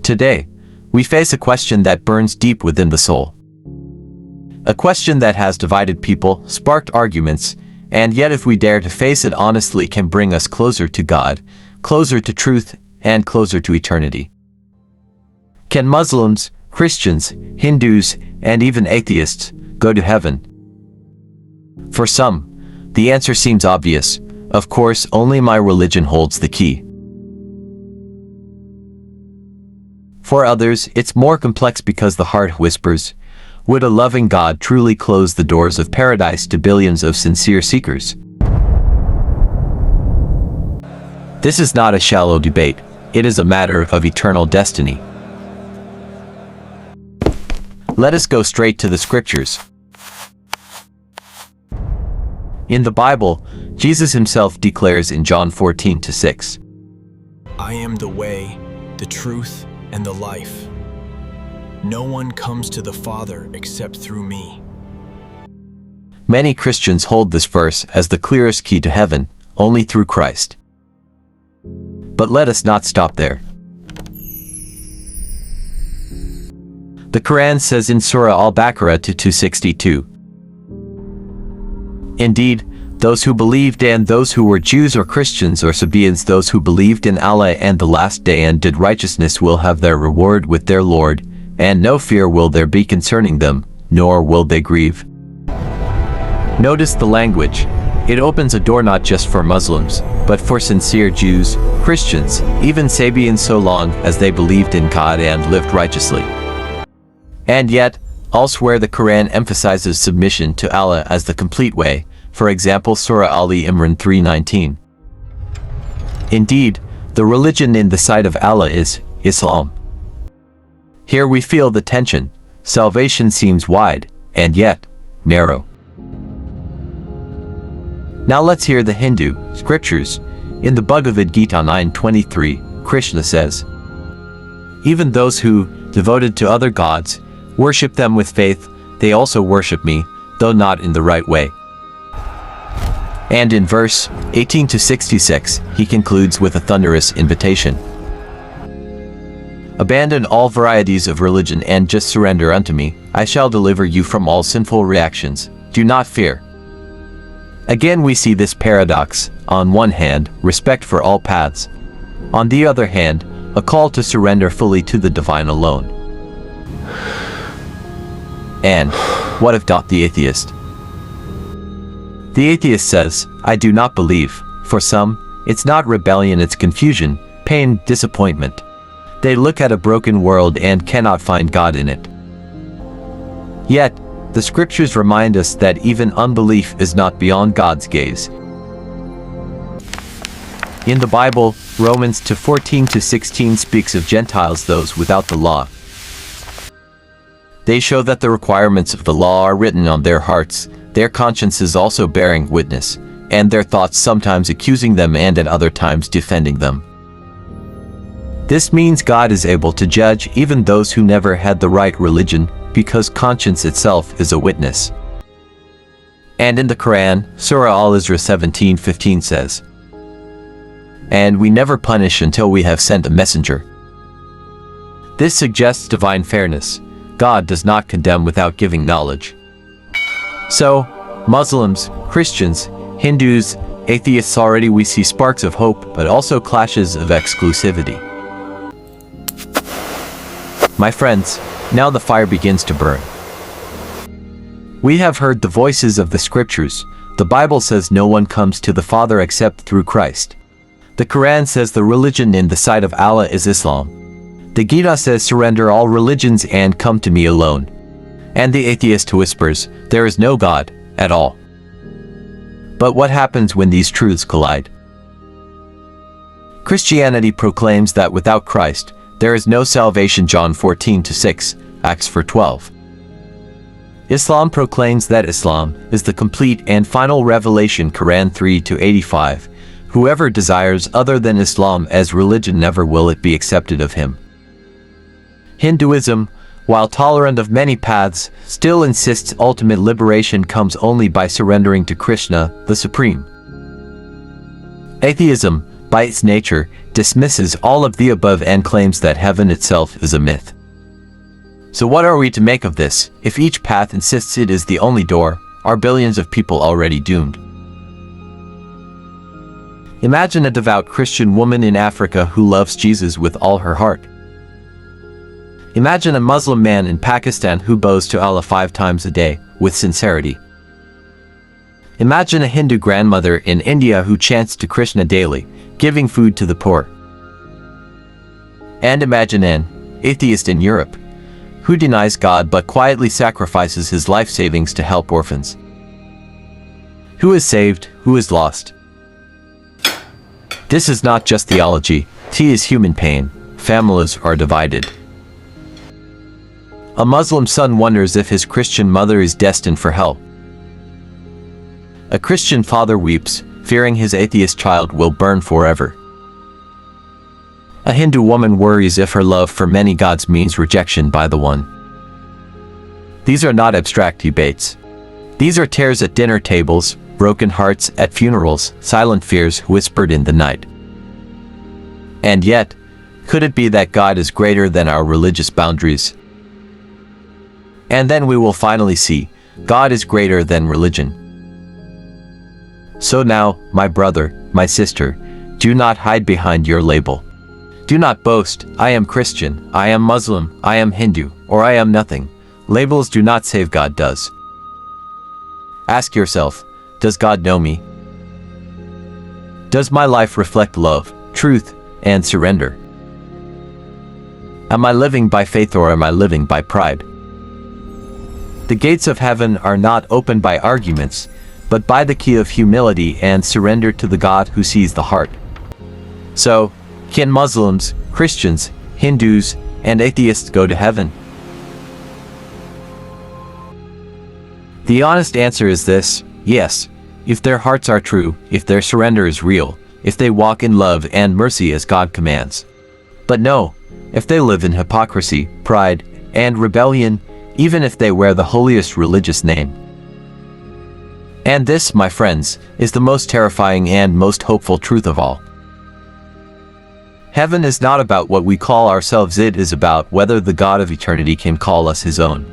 Today, we face a question that burns deep within the soul. A question that has divided people, sparked arguments, and yet if we dare to face it honestly can bring us closer to God, closer to truth, and closer to eternity. Can Muslims, Christians, Hindus, and even atheists go to heaven? For some, the answer seems obvious. Of course, only my religion holds the key. For others, it's more complex because the heart whispers, would a loving God truly close the doors of paradise to billions of sincere seekers? This is not a shallow debate. It is a matter of eternal destiny. Let us go straight to the scriptures. In the Bible, Jesus himself declares in John 14:6, I am the way, the truth, and the life. No one comes to the Father except through me. Many Christians hold this verse as the clearest key to heaven, only through Christ. But let us not stop there. The Qur'an says in Surah Al-Baqarah 262, Indeed, those who believed and those who were Jews or Christians or Sabaeans, those who believed in Allah and the last day and did righteousness will have their reward with their Lord, and no fear will there be concerning them, nor will they grieve. Notice the language. It opens a door not just for Muslims, but for sincere Jews, Christians, even Sabaeans, so long as they believed in God and lived righteously. And yet, elsewhere the Quran emphasizes submission to Allah as the complete way, for example Surah Ali Imran 3:19. Indeed, the religion in the sight of Allah is Islam. Here we feel the tension. Salvation seems wide, and yet, narrow. Now let's hear the Hindu scriptures. In the Bhagavad Gita 9:23, Krishna says, Even those who, devoted to other gods, worship them with faith, they also worship me, though not in the right way. And in verse 18-66, he concludes with a thunderous invitation. Abandon all varieties of religion and just surrender unto me. I shall deliver you from all sinful reactions. Do not fear. Again we see this paradox. On one hand, respect for all paths. On the other hand, a call to surrender fully to the divine alone. And what of the atheist? The atheist says, I do not believe. For some, it's not rebellion, it's confusion, pain, disappointment. They look at a broken world and cannot find God in it. Yet, the scriptures remind us that even unbelief is not beyond God's gaze. In the Bible, Romans 2:14-16 speaks of Gentiles, those without the law. They show that the requirements of the law are written on their hearts, their consciences also bearing witness, and their thoughts sometimes accusing them and at other times defending them. This means God is able to judge even those who never had the right religion, because conscience itself is a witness. And in the Quran, Surah Al-Isra 17:15 says, And we never punish until we have sent a messenger. This suggests divine fairness. God does not condemn without giving knowledge. So, Muslims, Christians, Hindus, atheists, already we see sparks of hope, but also clashes of exclusivity. My friends, now the fire begins to burn. We have heard the voices of the scriptures. The Bible says no one comes to the Father except through Christ. The Quran says the religion in the sight of Allah is Islam. The Gita says surrender all religions and come to me alone. And the atheist whispers, there is no God at all. But what happens when these truths collide? Christianity proclaims that without Christ, there is no salvation, John 14:6, Acts 4:12. Islam proclaims that Islam is the complete and final revelation, Quran 3:85. Whoever desires other than Islam as religion, never will it be accepted of him. Hinduism, while tolerant of many paths, still insists ultimate liberation comes only by surrendering to Krishna, the Supreme. Atheism, by its nature, dismisses all of the above and claims that heaven itself is a myth. So what are we to make of this? If each path insists it is the only door, are billions of people already doomed? Imagine a devout Christian woman in Africa who loves Jesus with all her heart. Imagine a Muslim man in Pakistan who bows to Allah 5 times a day, with sincerity. Imagine a Hindu grandmother in India who chants to Krishna daily, giving food to the poor. And imagine an atheist in Europe, who denies God but quietly sacrifices his life savings to help orphans. Who is saved, who is lost? This is not just theology, it is human pain. Families are divided. A Muslim son wonders if his Christian mother is destined for hell. A Christian father weeps, fearing his atheist child will burn forever. A Hindu woman worries if her love for many gods means rejection by the one. These are not abstract debates. These are tears at dinner tables, broken hearts at funerals, silent fears whispered in the night. And yet, could it be that God is greater than our religious boundaries? And then we will finally see, God is greater than religion. So now, my brother, my sister, do not hide behind your label. Do not boast, I am Christian, I am Muslim, I am Hindu, or I am nothing. Labels do not save, God does. Ask yourself, does God know me? Does my life reflect love, truth, and surrender? Am I living by faith or am I living by pride? The gates of heaven are not opened by arguments, but by the key of humility and surrender to the God who sees the heart. So, can Muslims, Christians, Hindus, and atheists go to heaven? The honest answer is this: yes, if their hearts are true, if their surrender is real, if they walk in love and mercy as God commands. But no, if they live in hypocrisy, pride, and rebellion, even if they wear the holiest religious name. And this, my friends, is the most terrifying and most hopeful truth of all. Heaven is not about what we call ourselves, it is about whether the God of eternity can call us his own.